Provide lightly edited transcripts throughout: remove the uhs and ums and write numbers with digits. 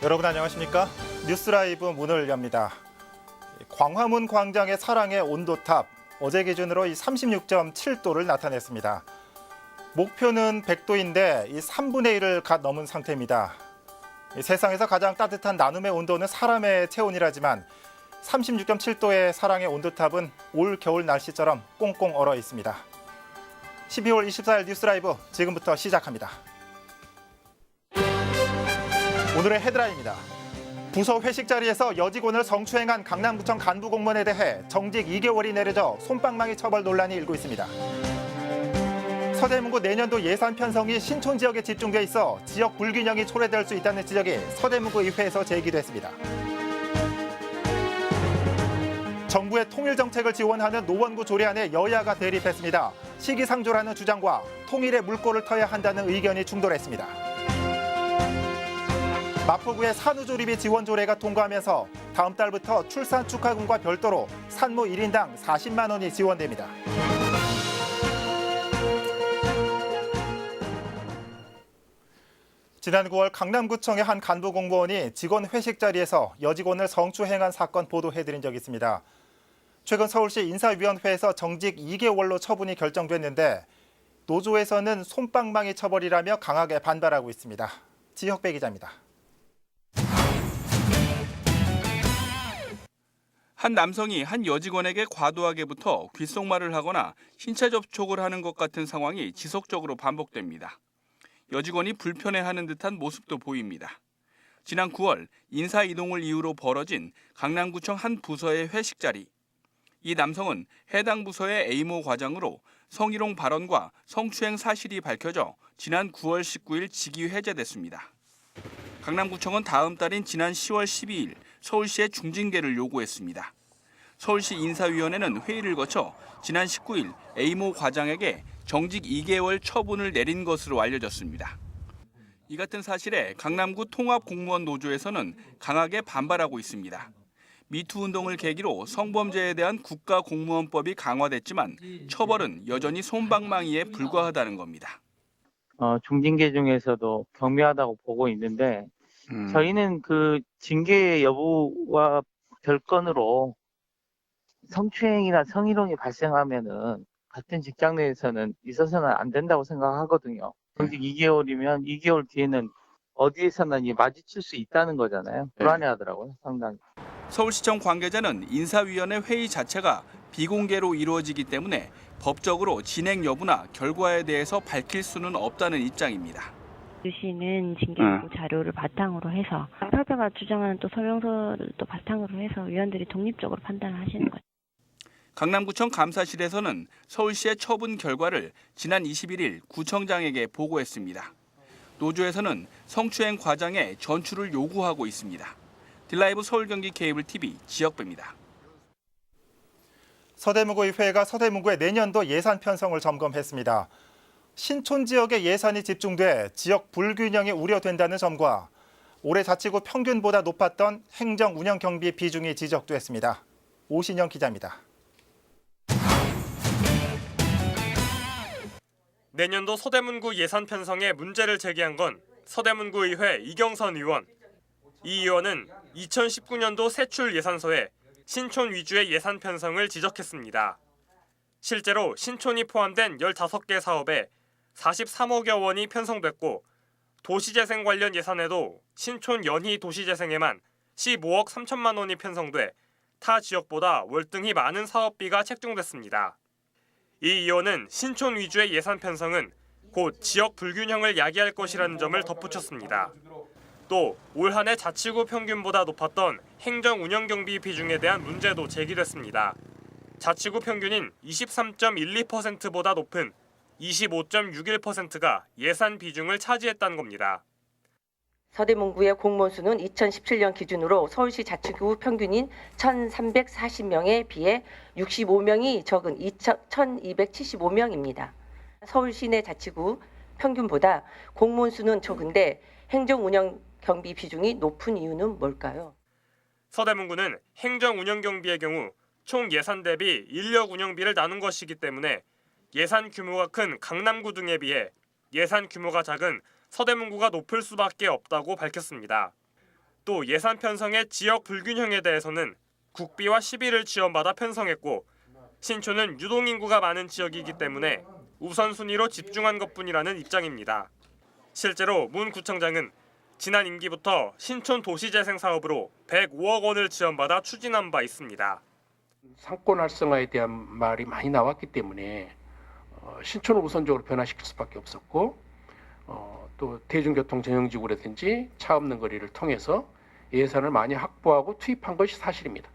여러분 안녕하십니까? 뉴스라이브 문을 엽니다. 광화문 광장의 사랑의 온도탑, 어제 기준으로 36.7도를 나타냈습니다. 목표는 100도인데 3분의 1을 갓 넘은 상태입니다. 세상에서 가장 따뜻한 나눔의 온도는 사람의 체온이라지만 36.7도의 사랑의 온도탑은 올 겨울 날씨처럼 꽁꽁 얼어 있습니다. 12월 24일 뉴스라이브 지금부터 시작합니다. 오늘의 헤드라인입니다. 부서 회식 자리에서 여직원을 성추행한 강남구청 간부 공무원에 대해 정직 2개월이 내려져 솜방망이 처벌 논란이 일고 있습니다. 서대문구 내년도 예산 편성이 신촌 지역에 집중돼 있어 지역 불균형이 초래될 수 있다는 지적이 서대문구 의회에서 제기됐습니다. 정부의 통일 정책을 지원하는 노원구 조례안에 여야가 대립했습니다. 시기상조라는 주장과 통일의 물꼬를 터야 한다는 의견이 충돌했습니다. 마포구의 산후조리비 지원 조례가 통과하면서 다음 달부터 출산 축하금과 별도로 산모 1인당 40만 원이 지원됩니다. 지난 9월 강남구청의 한 간부 공무원이 직원 회식 자리에서 여직원을 성추행한 사건 보도해드린 적이 있습니다. 최근 서울시 인사위원회에서 정직 2개월로 처분이 결정됐는데 노조에서는 솜방망이 처벌이라며 강하게 반발하고 있습니다. 지혁배 기자입니다. 한 남성이 한 여직원에게 과도하게 붙어 귓속말을 하거나 신체 접촉을 하는 것 같은 상황이 지속적으로 반복됩니다. 여직원이 불편해하는 듯한 모습도 보입니다. 지난 9월 인사 이동을 이유로 벌어진 강남구청 한 부서의 회식 자리. 이 남성은 해당 부서의 A모 과장으로 성희롱 발언과 성추행 사실이 밝혀져 지난 9월 19일 직위 해제됐습니다. 강남구청은 다음 달인 지난 10월 12일 서울시에 중징계를 요구했습니다. 서울시 인사위원회는 회의를 거쳐 지난 19일 A모 과장에게 정직 2개월 처분을 내린 것으로 알려졌습니다. 이 같은 사실에 강남구 통합공무원 노조에서는 강하게 반발하고 있습니다. 미투 운동을 계기로 성범죄에 대한 국가공무원법이 강화됐지만 처벌은 여전히 솜방망이에 불과하다는 겁니다. 중징계 중에서도 경미하다고 보고 있는데 저희는 그 징계 여부와 별건으로 성추행이나 성희롱이 발생하면은 같은 직장 내에서는 있어서는 안 된다고 생각하거든요. 정직 2개월이면 2개월 뒤에는 어디에서나 마주칠 수 있다는 거잖아요. 불안해하더라고요, 상당히. 서울시청 관계자는 인사위원회 회의 자체가 비공개로 이루어지기 때문에 법적으로 진행 여부나 결과에 대해서 밝힐 수는 없다는 입장입니다. 주시는 징계보고 자료를 바탕으로 해서 협회가 주장하는 또 설명서를 또 바탕으로 해서 위원들이 독립적으로 판단을 하시는 거죠. 강남구청 감사실에서는 서울시의 처분 결과를 지난 21일 구청장에게 보고했습니다. 노조에서는 성추행 과장의 전출을 요구하고 있습니다. 딜라이브 서울경기 케이블 TV 지역배입니다. 서대문구 의회가 서대문구의 내년도 예산 편성을 점검했습니다. 신촌 지역의 예산이 집중돼 지역 불균형이 우려된다는 점과 올해 자치구 평균보다 높았던 행정 운영 경비 비중이 지적됐습니다. 오신영 기자입니다. 내년도 서대문구 예산 편성에 문제를 제기한 건 서대문구 의회 이경선 의원. 이 의원은 2019년도 세출 예산서에 신촌 위주의 예산 편성을 지적했습니다. 실제로 신촌이 포함된 15개 사업에 43억여 원이 편성됐고 도시재생 관련 예산에도 신촌 연희 도시재생에만 15억 3천만 원이 편성돼 타 지역보다 월등히 많은 사업비가 책정됐습니다. 이 의원은 신촌 위주의 예산 편성은 곧 지역 불균형을 야기할 것이라는 점을 덧붙였습니다. 또 올 한 해 자치구 평균보다 높았던 행정 운영 경비 비중에 대한 문제도 제기됐습니다. 자치구 평균인 23.12%보다 높은 25.61%가 예산 비중을 차지했다는 겁니다. 서대문구의 공무원 수는 2017년 기준으로 서울시 자치구 평균인 1,340명에 비해 65명이 적은 1,275명입니다. 서울 시내 자치구 평균보다 공무원 수는 적은데 행정 운영 경비 비중이 높은 이유는 뭘까요? 서대문구는 행정 운영 경비의 경우 총 예산 대비 인력 운영비를 나눈 것이기 때문에 예산 규모가 큰 강남구 등에 비해 예산 규모가 작은 서대문구가 높을 수밖에 없다고 밝혔습니다. 또 예산 편성의 지역 불균형에 대해서는 국비와 시비를 지원받아 편성했고 신촌은 유동인구가 많은 지역이기 때문에 우선순위로 집중한 것뿐이라는 입장입니다. 실제로 문 구청장은 지난 임기부터 신촌 도시재생 사업으로 105억 원을 지원받아 추진한 바 있습니다. 상권 활성화에 대한 말이 많이 나왔기 때문에 신촌을 우선적으로 변화시킬 수밖에 없었고 또 대중교통 전용지구라든지 차 없는 거리를 통해서 예산을 많이 확보하고 투입한 것이 사실입니다.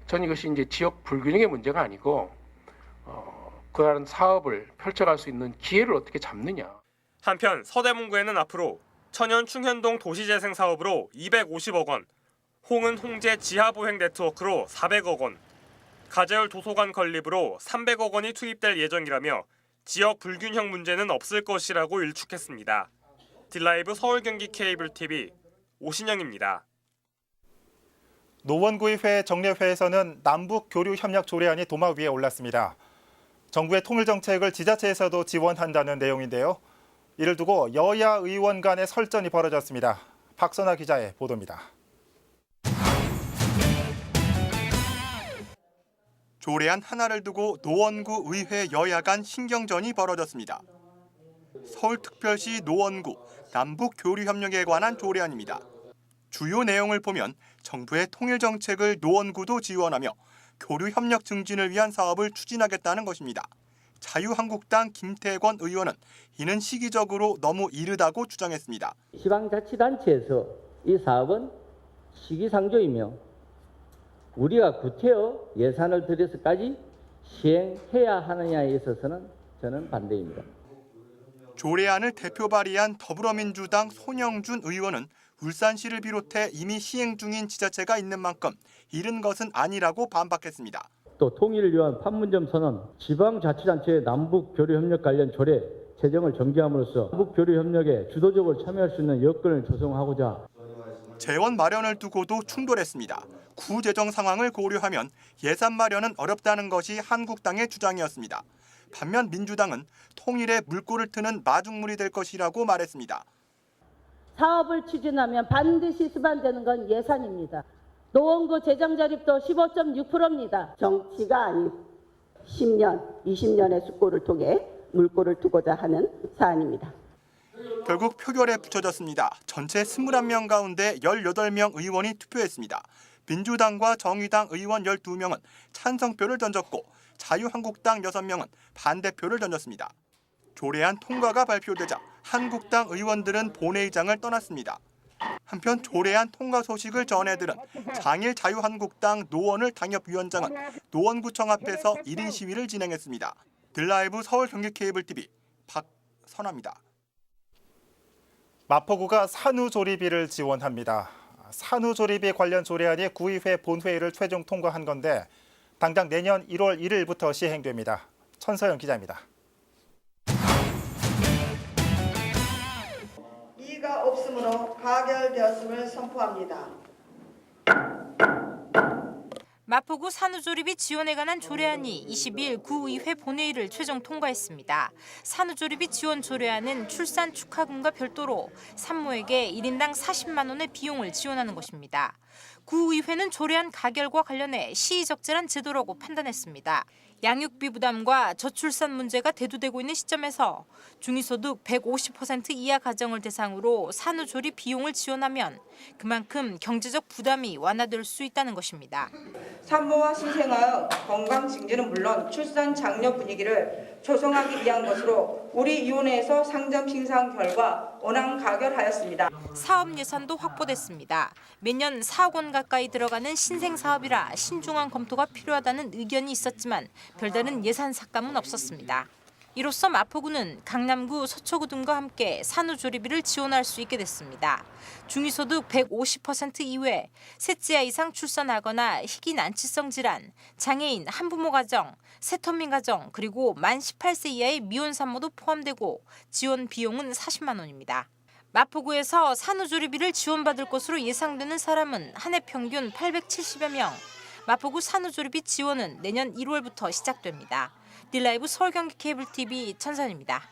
전 이것이 이제 지역 불균형의 문제가 아니고 그런 사업을 펼쳐갈 수 있는 기회를 어떻게 잡느냐. 한편 서대문구에는 앞으로 천연 충현동 도시재생 사업으로 250억 원, 홍은 홍제 지하보행 네트워크로 400억 원, 가재울 도서관 건립으로 300억 원이 투입될 예정이라며 지역 불균형 문제는 없을 것이라고 일축했습니다. 딜라이브 서울 경기 케이블 TV 오신영입니다. 노원구의회 정례회에서는 남북 교류 협력 조례안이 도마 위에 올랐습니다. 정부의 통일 정책을 지자체에서도 지원한다는 내용인데요. 이를 두고 여야 의원 간의 설전이 벌어졌습니다. 박선아 기자의 보도입니다. 조례안 하나를 두고 노원구 의회 여야 간 신경전이 벌어졌습니다. 서울특별시 노원구 남북교류협력에 관한 조례안입니다. 주요 내용을 보면 정부의 통일 정책을 노원구도 지원하며 교류협력 증진을 위한 사업을 추진하겠다는 것입니다. 자유한국당 김태권 의원은 이는 시기적으로 너무 이르다고 주장했습니다. 지방자치단체에서 이 사업은 시기상조이며 우리가 구태여 예산을 들여서까지 시행해야 하느냐에 있어서는 저는 반대입니다. 조례안을 대표 발의한 더불어민주당 손영준 의원은 울산시를 비롯해 이미 시행 중인 지자체가 있는 만큼 이른 것은 아니라고 반박했습니다. 또 통일을 위한 판문점 선언, 지방자치단체의 남북교류협력 관련 조례 제정을 정기함으로써 남북교류협력에 주도적으로 참여할 수 있는 여건을 조성하고자 재원 마련을 두고도 충돌했습니다. 구재정 상황을 고려하면 예산 마련은 어렵다는 것이 한국당의 주장이었습니다. 반면 민주당은 통일에 물꼬를 트는 마중물이 될 것이라고 말했습니다. 사업을 추진하면 반드시 수반되는 건 예산입니다. 노원구 재정 자립도 15.6%입니다. 정치가 아닌 10년, 20년의 숙고를 통해 물꼬를 두고자 하는 사안입니다. 결국 표결에 붙여졌습니다. 전체 21명 가운데 18명 의원이 투표했습니다. 민주당과 정의당 의원 12명은 찬성표를 던졌고 자유한국당 6명은 반대표를 던졌습니다. 조례안 통과가 발표되자 한국당 의원들은 본회의장을 떠났습니다. 한편 조례안 통과 소식을 전해들은 장일 자유한국당 노원을 당협위원장은 노원구청 앞에서 1인 시위를 진행했습니다. 딜라이브 서울 경기 케이블 TV 박선아입니다. 마포구가 산후조리비를 지원합니다. 산후조리비 관련 조례안이 구의회 본회의를 최종 통과한 건데 당장 내년 1월 1일부터 시행됩니다. 천서영 기자입니다. 이의가 없으므로 가결되었음을 선포합니다. 마포구 산후조리비 지원에 관한 조례안이 22일 구의회 본회의를 최종 통과했습니다. 산후조리비 지원 조례안은 출산 축하금과 별도로 산모에게 1인당 40만 원의 비용을 지원하는 것입니다. 구의회는 조례안 가결과 관련해 시의적절한 제도라고 판단했습니다. 양육비 부담과 저출산 문제가 대두되고 있는 시점에서 중위소득 150% 이하 가정을 대상으로 산후조리 비용을 지원하면 그만큼 경제적 부담이 완화될 수 있다는 것입니다. 산모와 신생아의 건강 증진은 물론 출산 장려 분위기를 조성하기 위한 것으로 우리 위원회에서 상정 심사 결과 원안 가결하였습니다. 사업 예산도 확보됐습니다. 매년 4억 원 가까이 들어가는 신생 사업이라 신중한 검토가 필요하다는 의견이 있었지만 별다른 예산 삭감은 없었습니다. 이로써 마포구는 강남구, 서초구 등과 함께 산후조리비를 지원할 수 있게 됐습니다. 중위소득 150% 이외, 셋째 이상 출산하거나 희귀 난치성 질환, 장애인, 한부모 가정, 새터민 가정, 그리고 만 18세 이하의 미혼 산모도 포함되고 지원 비용은 40만 원입니다. 마포구에서 산후조리비를 지원받을 것으로 예상되는 사람은 한 해 평균 870여 명. 마포구 산후조리비 지원은 내년 1월부터 시작됩니다. 딜라이브 서울 경기 케이블 TV 천선입니다.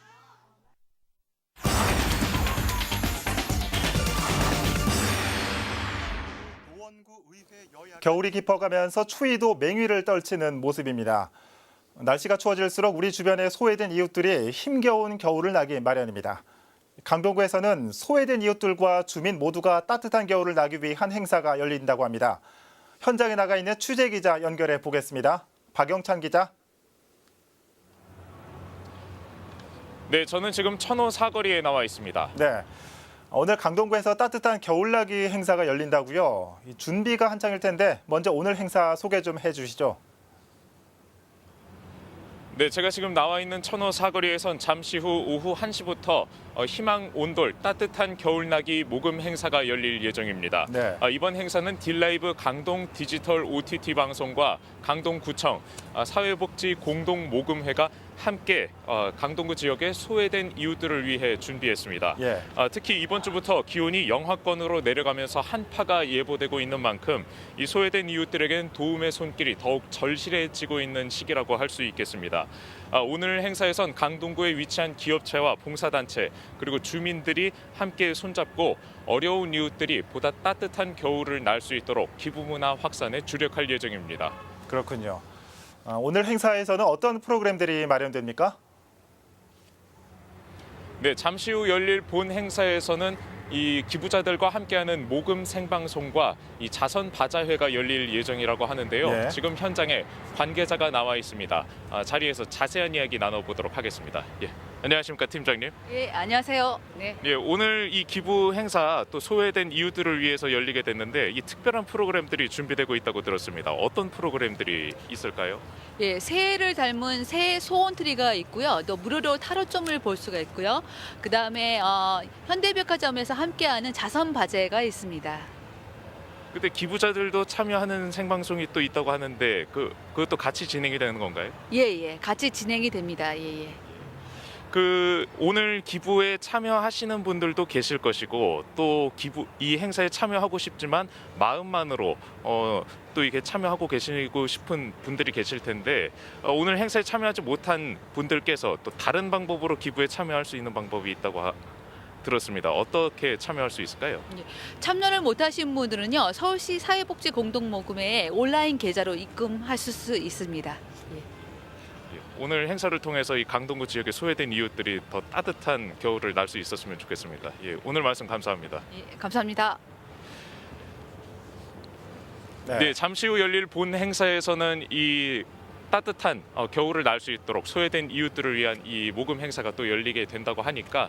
겨울이 깊어가면서 추위도 맹위를 떨치는 모습입니다. 날씨가 추워질수록 우리 주변의 소외된 이웃들이 힘겨운 겨울을 나기 마련입니다. 강동구에서는 소외된 이웃들과 주민 모두가 따뜻한 겨울을 나기 위한 행사가 열린다고 합니다. 현장에 나가 있는 취재 기자 연결해 보겠습니다. 박영찬 기자. 네, 저는 지금 천호 사거리에 나와 있습니다. 네, 오늘 강동구에서 따뜻한 겨울나기 행사가 열린다고요. 준비가 한창일 텐데 먼저 오늘 행사 소개 좀 해주시죠. 네, 제가 지금 나와 있는 천호 사거리에선 잠시 후 오후 1시부터 희망 온돌 따뜻한 겨울나기 모금 행사가 열릴 예정입니다. 네. 이번 행사는 딜라이브 강동 디지털 OTT 방송과 강동구청 사회복지 공동 모금회가 함께 강동구 지역의 소외된 이웃들을 위해 준비했습니다. 예. 특히 이번 주부터 기온이 영하권으로 내려가면서 한파가 예보되고 있는 만큼 이 소외된 이웃들에겐 도움의 손길이 더욱 절실해지고 있는 시기라고 할 수 있겠습니다. 오늘 행사에선 강동구에 위치한 기업체와 봉사단체 그리고 주민들이 함께 손잡고 어려운 이웃들이 보다 따뜻한 겨울을 날 수 있도록 기부문화 확산에 주력할 예정입니다. 그렇군요. 오늘 행사에서는 어떤 프로그램들이 마련됩니까? 네, 잠시 후 열릴 본 행사에서는 이 기부자들과 함께하는 모금 생방송과 이 자선 바자회가 열릴 예정이라고 하는데요. 네. 지금 현장에 관계자가 나와 있습니다. 자리에서 자세한 이야기 나눠보도록 하겠습니다. 예. 안녕하십니까, 팀장님? 예, 안녕하세요. 네. 예, 오늘 이 기부 행사 또 소외된 이웃들을 위해서 열리게 됐는데 이 특별한 프로그램들이 준비되고 있다고 들었습니다. 어떤 프로그램들이 있을까요? 예, 새해를 닮은 새해 소원 트리가 있고요. 또 무료로 타로점을 볼 수가 있고요. 그다음에 현대백화점에서 함께하는 자선 바제가 있습니다. 근데 기부자들도 참여하는 생방송이 또 있다고 하는데 그것도 같이 진행이 되는 건가요? 예, 같이 진행이 됩니다. 예. 오늘 기부에 참여하시는 분들도 계실 것이고 또 이 행사에 참여하고 싶지만 마음만으로 또 이게 참여하고 계시고 싶은 분들이 계실 텐데 오늘 행사에 참여하지 못한 분들께서 또 다른 방법으로 기부에 참여할 수 있는 방법이 있다고 들었습니다. 어떻게 참여할 수 있을까요? 참여를 못하신 분들은요, 서울시 사회복지 공동모금회에 온라인 계좌로 입금하실 수 있습니다. 오늘 행사를 통해서 이 강동구 지역의 소외된 이웃들이 더 따뜻한 겨울을 날 수 있었으면 좋겠습니다. 예, 오늘 말씀 감사합니다. 예, 감사합니다. 네, 잠시 후 열릴 본 행사에서는 이 따뜻한 겨울을 날 수 있도록 소외된 이웃들을 위한 이 모금 행사가 또 열리게 된다고 하니까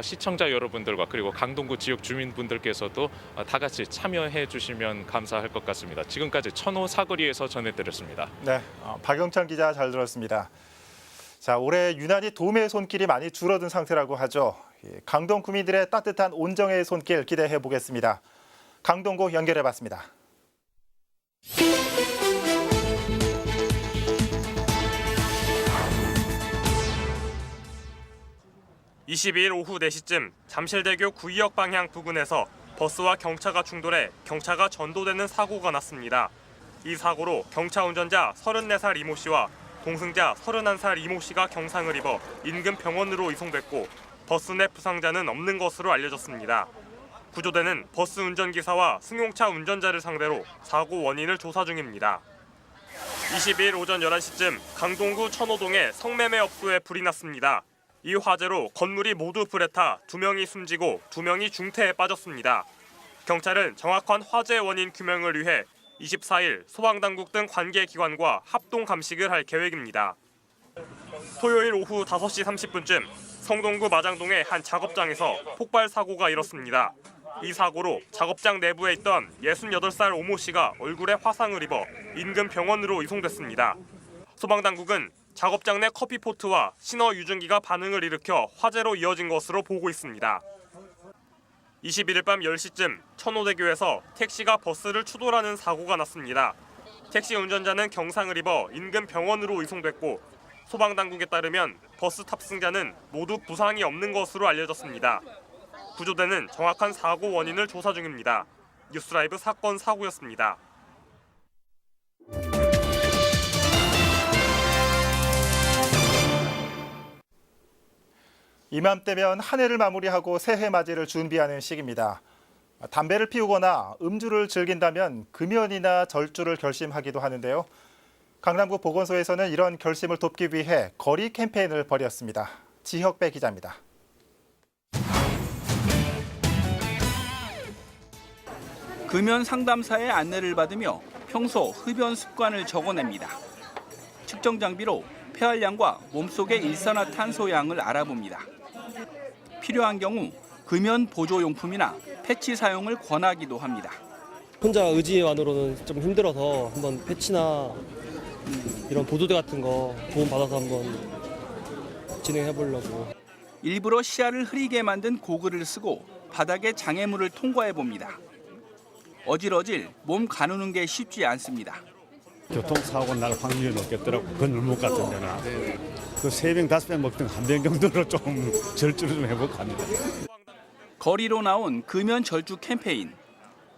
시청자 여러분들과 그리고 강동구 지역 주민분들께서도 다 같이 참여해 주시면 감사할 것 같습니다. 지금까지 천호 사거리에서 전해드렸습니다. 네, 박영찬 기자 잘 들었습니다. 자, 올해 유난히 도움의 손길이 많이 줄어든 상태라고 하죠. 강동 구민들의 따뜻한 온정의 손길 기대해 보겠습니다. 강동구 연결해 봤습니다. 22일 오후 4시쯤 잠실대교 구의역 방향 부근에서 버스와 경차가 충돌해 경차가 전도되는 사고가 났습니다. 이 사고로 경차 운전자 34살 이모 씨와 동승자 31살 이모 씨가 경상을 입어 인근 병원으로 이송됐고 버스 내 부상자는 없는 것으로 알려졌습니다. 구조대는 버스 운전기사와 승용차 운전자를 상대로 사고 원인을 조사 중입니다. 22일 오전 11시쯤 강동구 천호동의 성매매업소에 불이 났습니다. 이 화재로 건물이 모두 불에 타 2명이 숨지고 2명이 중태에 빠졌습니다. 경찰은 정확한 화재 원인 규명을 위해 24일 소방당국 등 관계기관과 합동 감식을 할 계획입니다. 토요일 오후 5시 30분쯤 성동구 마장동의 한 작업장에서 폭발 사고가 일었습니다. 이 사고로 작업장 내부에 있던 68살 오모 씨가 얼굴에 화상을 입어 인근 병원으로 이송됐습니다. 소방당국은 작업장 내 커피포트와 신어 유증기가 반응을 일으켜 화재로 이어진 것으로 보고 있습니다. 21일 밤 10시쯤 천호대교에서 택시가 버스를 추돌하는 사고가 났습니다. 택시 운전자는 경상을 입어 인근 병원으로 이송됐고 소방당국에 따르면 버스 탑승자는 모두 부상이 없는 것으로 알려졌습니다. 구조대는 정확한 사고 원인을 조사 중입니다. 뉴스라이브 사건 사고였습니다. 이맘때면 한 해를 마무리하고 새해 맞이를 준비하는 시기입니다. 담배를 피우거나 음주를 즐긴다면 금연이나 절주를 결심하기도 하는데요. 강남구 보건소에서는 이런 결심을 돕기 위해 거리 캠페인을 벌였습니다. 지혁배 기자입니다. 금연 상담사의 안내를 받으며 평소 흡연 습관을 적어냅니다. 측정 장비로 폐활량과 몸속의 일산화탄소량을 알아봅니다. 필요한 경우 금연 보조용품이나 패치 사용을 권하기도 합니다. 혼자 의지만으로는 좀 힘들어서 한번 패치나 이런 보조대 같은 거 도움 받아서 한번 진행해 보려고. 일부러 시야를 흐리게 만든 고글을 쓰고 바닥에 장애물을 통과해 봅니다. 어질어질 몸 가누는 게 쉽지 않습니다. 교통사고 날 확률이 높겠더라고. 그건 못 같은 데는. 그 3병, 5병 먹던 한 병 정도로 좀 절주를 좀 해볼까 합니다. 거리로 나온 금연 절주 캠페인.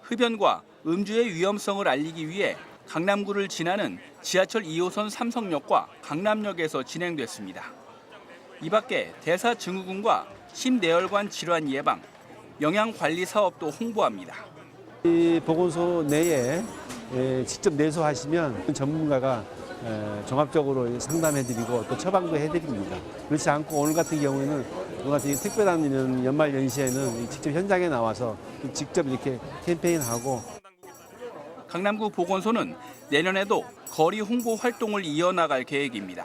흡연과 음주의 위험성을 알리기 위해 강남구를 지나는 지하철 2호선 삼성역과 강남역에서 진행됐습니다. 이 밖에 대사증후군과 심내혈관 질환 예방, 영양관리 사업도 홍보합니다. 이 보건소 내에 직접 내소하시면 전문가가 종합적으로 상담해드리고 또 처방도 해드립니다. 그렇지 않고 오늘 같은 경우에는 특별한 이런 연말 연시에는 직접 현장에 나와서 직접 이렇게 캠페인하고. 강남구 보건소는 내년에도 거리 홍보 활동을 이어나갈 계획입니다.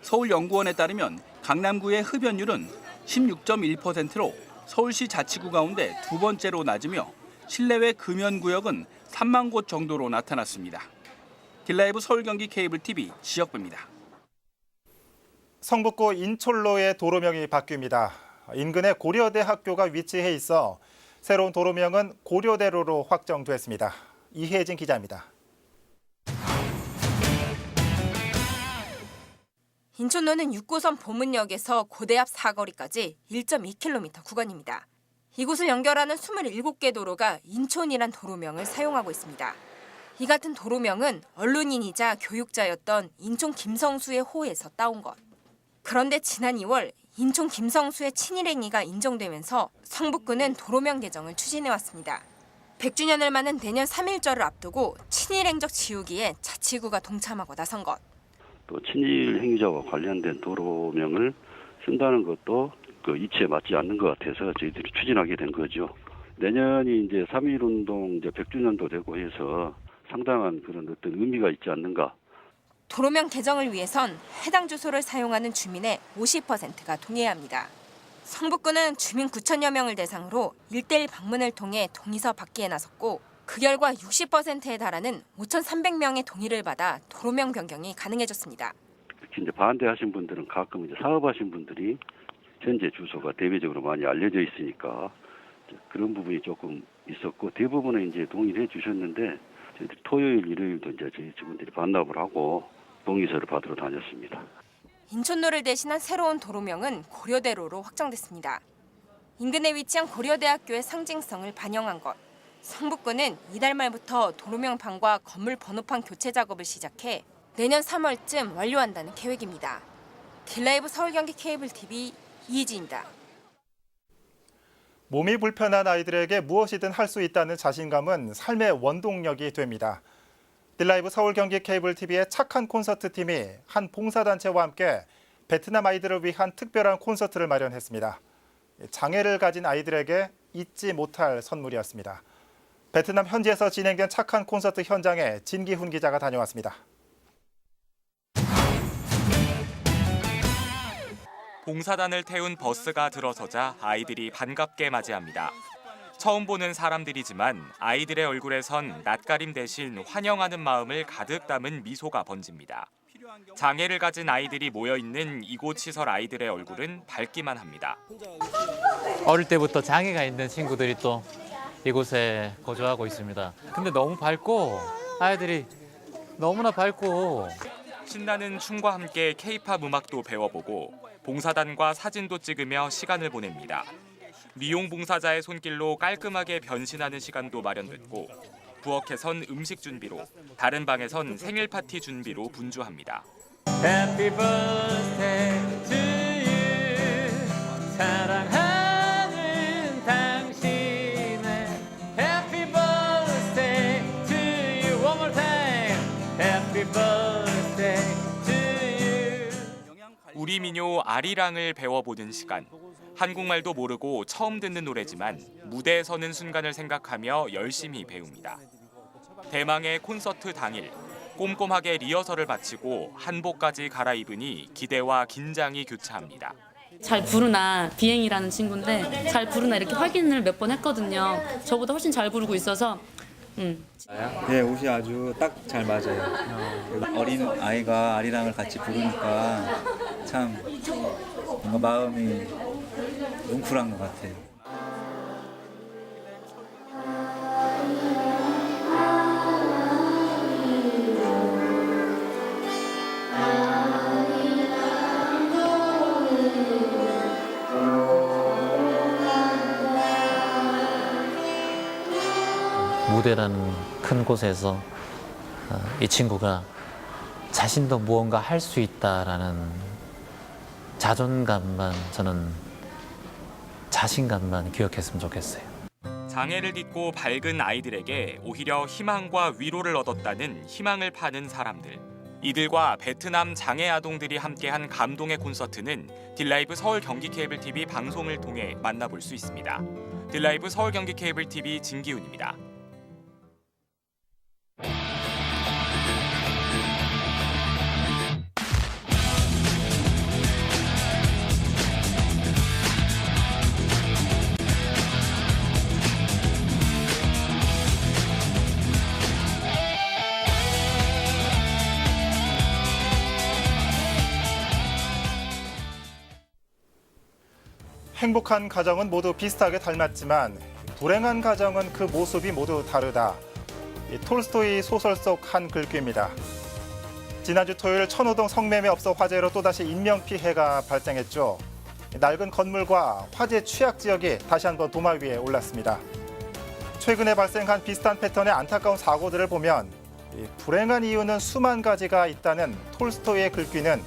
서울연구원에 따르면 강남구의 흡연율은 16.1%로 서울시 자치구 가운데 두 번째로 낮으며 실내외 금연구역은 3만 곳 정도로 나타났습니다. 길라이브 서울 경기 케이블 TV 지역배입니다. 성북구 인촐로의 도로명이 바뀝니다. 인근에 고려대학교가 위치해 있어 새로운 도로명은 고려대로로 확정됐습니다. 이혜진 기자입니다. 인천로는 6호선 보문역에서 고대 앞 사거리까지 1.2km 구간입니다. 이곳을 연결하는 27개 도로가 인촌이란 도로명을 사용하고 있습니다. 이 같은 도로명은 언론인이자 교육자였던 인촌 김성수의 호에서 따온 것. 그런데 지난 2월 인촌 김성수의 친일행위가 인정되면서 성북구는 도로명 개정을 추진해왔습니다. 100주년을 맞는 내년 3.1절을 앞두고 친일행적 지우기에 자치구가 동참하고 나선 것. 또 친일 행위자와 관련된 도로명을 쓴다는 것도 그 이치에 맞지 않는 것 같아서 저희들이 추진하게 된 거죠. 내년이 이제 3.1운동 이제 100주년도 되고 해서 상당한 그런 어떤 의미가 있지 않는가. 도로명 개정을 위해선 해당 주소를 사용하는 주민의 50%가 동의합니다. 성북구는 주민 9천여 명을 대상으로 1:1 방문을 통해 동의서 받기에 나섰고 그 결과 60%에 달하는 5,300명의 동의를 받아 도로명 변경이 가능해졌습니다. 특히 이제 반대하신 분들은 가끔 이제 사업하신 분들이 현재 주소가 대외적으로 많이 알려져 있으니까 그런 부분이 조금 있었고 대부분은 이제 동의를 해주셨는데 저희들이 토요일, 일요일도 이제 저희 직원들이 반납을 하고 동의서를 받으러 다녔습니다. 인촌로를 대신한 새로운 도로명은 고려대로로 확정됐습니다. 인근에 위치한 고려대학교의 상징성을 반영한 것. 성북구는 이달 말부터 도로명판과 건물 번호판 교체 작업을 시작해 내년 3월쯤 완료한다는 계획입니다. 길라이브 서울 경기 케이블 TV 이희진입니다. 몸이 불편한 아이들에게 무엇이든 할 수 있다는 자신감은 삶의 원동력이 됩니다. 딜라이브 서울 경기 케이블 TV의 착한 콘서트 팀이 한 봉사단체와 함께 베트남 아이들을 위한 특별한 콘서트를 마련했습니다. 장애를 가진 아이들에게 잊지 못할 선물이었습니다. 베트남 현지에서 진행된 착한 콘서트 현장에 진기훈 기자가 다녀왔습니다. 봉사단을 태운 버스가 들어서자 아이들이 반갑게 맞이합니다. 처음 보는 사람들이지만 아이들의 얼굴에선 낯가림 대신 환영하는 마음을 가득 담은 미소가 번집니다. 장애를 가진 아이들이 모여있는 이곳 시설 아이들의 얼굴은 밝기만 합니다. 어릴 때부터 장애가 있는 친구들이 또 이곳에 거주하고 있습니다. 근데 너무 밝고 아이들이 너무나 밝고 신나는 춤과 함께 K-팝 음악도 배워보고 봉사단과 사진도 찍으며 시간을 보냅니다. 미용 봉사자의 손길로 깔끔하게 변신하는 시간도 마련됐고 부엌에선 음식 준비로 다른 방에선 생일 파티 준비로 분주합니다. Happy birthday to you. 사랑하는 당신의 우리 민요 아리랑을 배워보는 시간. 한국말도 모르고 처음 듣는 노래지만 무대에 서는 순간을 생각하며 열심히 배웁니다. 대망의 콘서트 당일 꼼꼼하게 리허설을 마치고 한복까지 갈아입으니 기대와 긴장이 교차합니다. 잘 부르나, 비행이라는 친구인데 잘 부르나 이렇게 확인을 몇 번 했거든요. 저보다 훨씬 잘 부르고 있어서 네, 옷이 아주 딱 잘 맞아요. 어린 아이가 아리랑을 같이 부르니까 참 뭔가 마음이 뭉클한 것 같아요. 무대라는 큰 곳에서 이 친구가 자신도 무언가 할 수 있다라는 자존감만, 저는 자신감만 기억했으면 좋겠어요. 장애를 딛고 밝은 아이들에게 오히려 희망과 위로를 얻었다는 희망을 파는 사람들. 이들과 베트남 장애 아동들이 함께한 감동의 콘서트는 딜라이브 서울 경기 케이블 TV 방송을 통해 만나볼 수 있습니다. 딜라이브 서울 경기 케이블 TV 진기훈입니다. 행복한 가정은 모두 비슷하게 닮았지만 불행한 가정은 그 모습이 모두 다르다. 톨스토이 소설 속 한 글귀입니다. 지난주 토요일 천호동 성매매업소 화재로 또다시 인명피해가 발생했죠. 낡은 건물과 화재 취약 지역이 다시 한번 도마 위에 올랐습니다. 최근에 발생한 비슷한 패턴의 안타까운 사고들을 보면 불행한 이유는 수만 가지가 있다는 톨스토이의 글귀는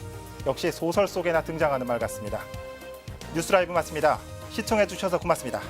역시 소설 속에나 등장하는 말 같습니다. 뉴스라이브 마칩니다. 시청해주셔서 고맙습니다.